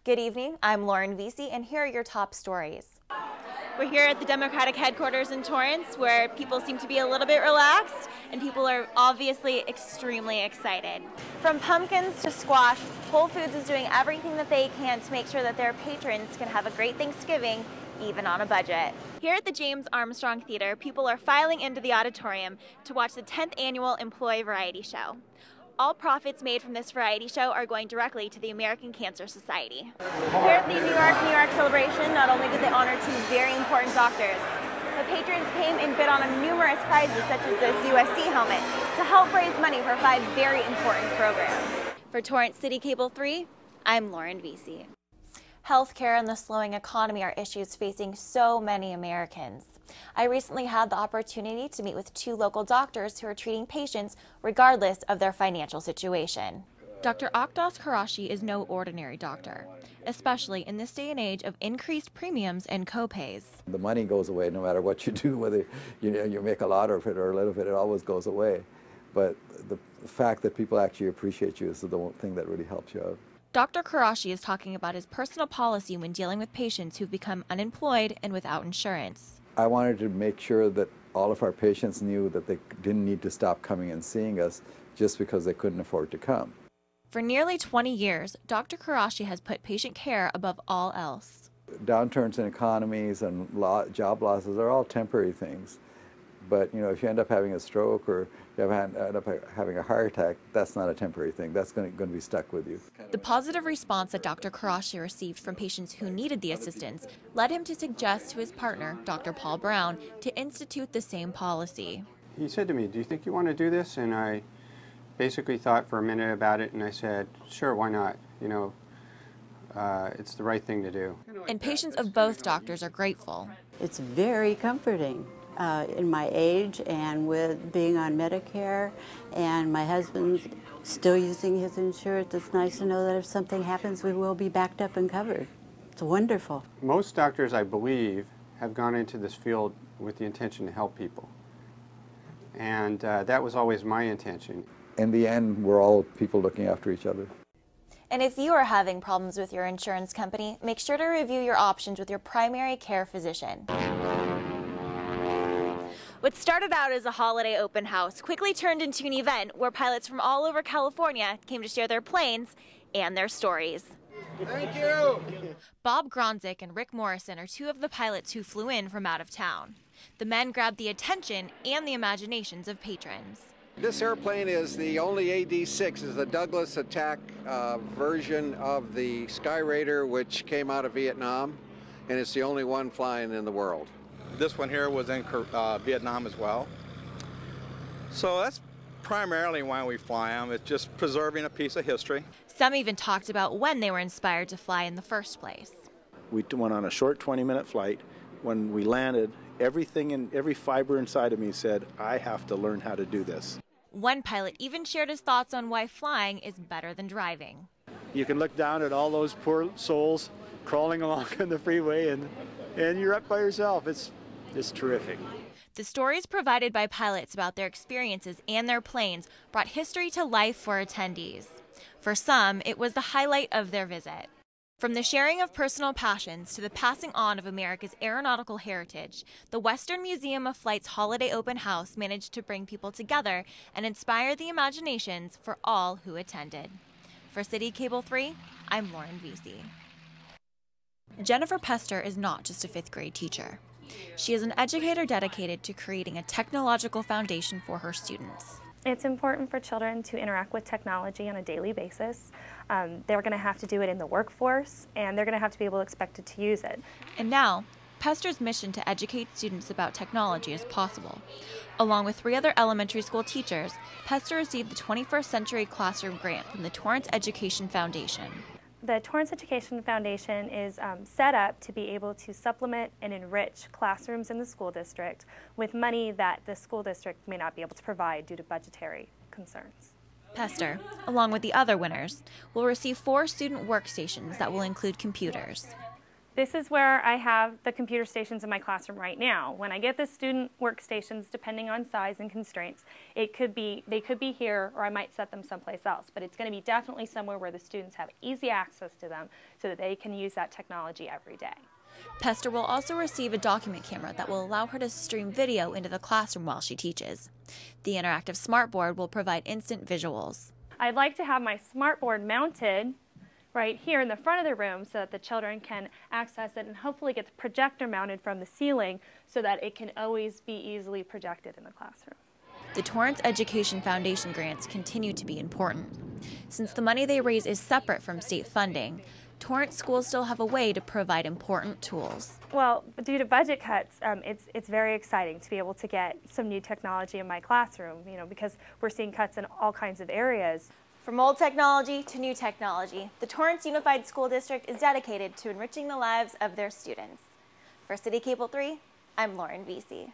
Good evening, I'm Lauren Vece, and here are your top stories. We're here at the Democratic headquarters in Torrance, where people seem to be a little bit relaxed, and people are obviously extremely excited. From pumpkins to squash, Whole Foods is doing everything that they can to make sure that their patrons can have a great Thanksgiving, even on a budget. Here at the James Armstrong Theater, people are filing into the auditorium to watch the 10th annual Employee Variety Show. All profits made from this variety show are going directly to the American Cancer Society. Here at the New York celebration, not only did they honor two very important doctors, but patrons came and bid on numerous prizes such as this USC helmet to help raise money for 5 very important programs. For Torrance City Cable 3, I'm Lauren Vece. Healthcare and the slowing economy are issues facing so many Americans. I recently had the opportunity to meet with 2 local doctors who are treating patients regardless of their financial situation. Dr. Akdas Karashi is no ordinary doctor, especially in this day and age of increased premiums and copays. The money goes away no matter what you do, whether you make a lot of it or a little bit, it always goes away. But the fact that people actually appreciate you is the one thing that really helps you out. Dr. Karashi is talking about his personal policy when dealing with patients who've become unemployed and without insurance. I wanted to make sure that all of our patients knew that they didn't need to stop coming and seeing us just because they couldn't afford to come. For nearly 20 years, Dr. Karashi has put patient care above all else. Downturns in economies and job losses are all temporary things. But if you end up having a stroke or you end up having a heart attack, that's not a temporary thing. That's going to be stuck with you. The positive response that Dr. Karashi received from patients who needed the assistance led him to suggest to his partner, Dr. Paul Brown, to institute the same policy. He said to me, "Do you think you want to do this?" And I basically thought for a minute about it, and I said, "Sure, why not? It's the right thing to do." And patients of both doctors are grateful. It's very comforting. In my age and with being on Medicare and my husband's still using his insurance, it's nice to know that if something happens, we will be backed up and covered. It's wonderful. Most doctors, I believe, have gone into this field with the intention to help people. And that was always my intention. In the end, we're all people looking after each other. And if you are having problems with your insurance company, make sure to review your options with your primary care physician. What started out as a holiday open house quickly turned into an event where pilots from all over California came to share their planes and their stories. Thank you! Bob Gronzik and Rick Morrison are 2 of the pilots who flew in from out of town. The men grabbed the attention and the imaginations of patrons. This airplane is the only AD-6, is the Douglas attack version of the Skyraider, which came out of Vietnam, and it's the only one flying in the world. This one here was in Vietnam as well. So that's primarily why we fly them. It's just preserving a piece of history. Some even talked about when they were inspired to fly in the first place. We went on a short 20-minute flight. When we landed, everything and every fiber inside of me said, I have to learn how to do this. One pilot even shared his thoughts on why flying is better than driving. You can look down at all those poor souls crawling along on the freeway and you're up by yourself. It's terrific. The stories provided by pilots about their experiences and their planes brought history to life for attendees. For some, it was the highlight of their visit. From the sharing of personal passions to the passing on of America's aeronautical heritage, the Western Museum of Flight's Holiday Open House managed to bring people together and inspire the imaginations for all who attended. For City Cable 3, I'm Lauren Vece. Jennifer Pester is not just a 5th grade teacher. She is an educator dedicated to creating a technological foundation for her students. It's important for children to interact with technology on a daily basis. They're going to have to do it in the workforce, and they're going to have to be able to expect to use it. And now, Pester's mission to educate students about technology is possible. Along with 3 other elementary school teachers, Pester received the 21st Century Classroom Grant from the Torrance Education Foundation. The Torrance Education Foundation is set up to be able to supplement and enrich classrooms in the school district with money that the school district may not be able to provide due to budgetary concerns. Pester, along with the other winners, will receive 4 student workstations that will include computers. This is where I have the computer stations in my classroom right now. When I get the student workstations, depending on size and constraints, they could be here, or I might set them someplace else. But it's going to be definitely somewhere where the students have easy access to them so that they can use that technology every day. Pester will also receive a document camera that will allow her to stream video into the classroom while she teaches. The interactive smartboard will provide instant visuals. I'd like to have my smartboard mounted right here in the front of the room so that the children can access it and hopefully get the projector mounted from the ceiling so that it can always be easily projected in the classroom. The Torrance Education Foundation grants continue to be important. Since the money they raise is separate from state funding, Torrance schools still have a way to provide important tools. Well, due to budget cuts, it's very exciting to be able to get some new technology in my classroom, because we're seeing cuts in all kinds of areas. From old technology to new technology, the Torrance Unified School District is dedicated to enriching the lives of their students. For City Cable 3, I'm Lauren Vece.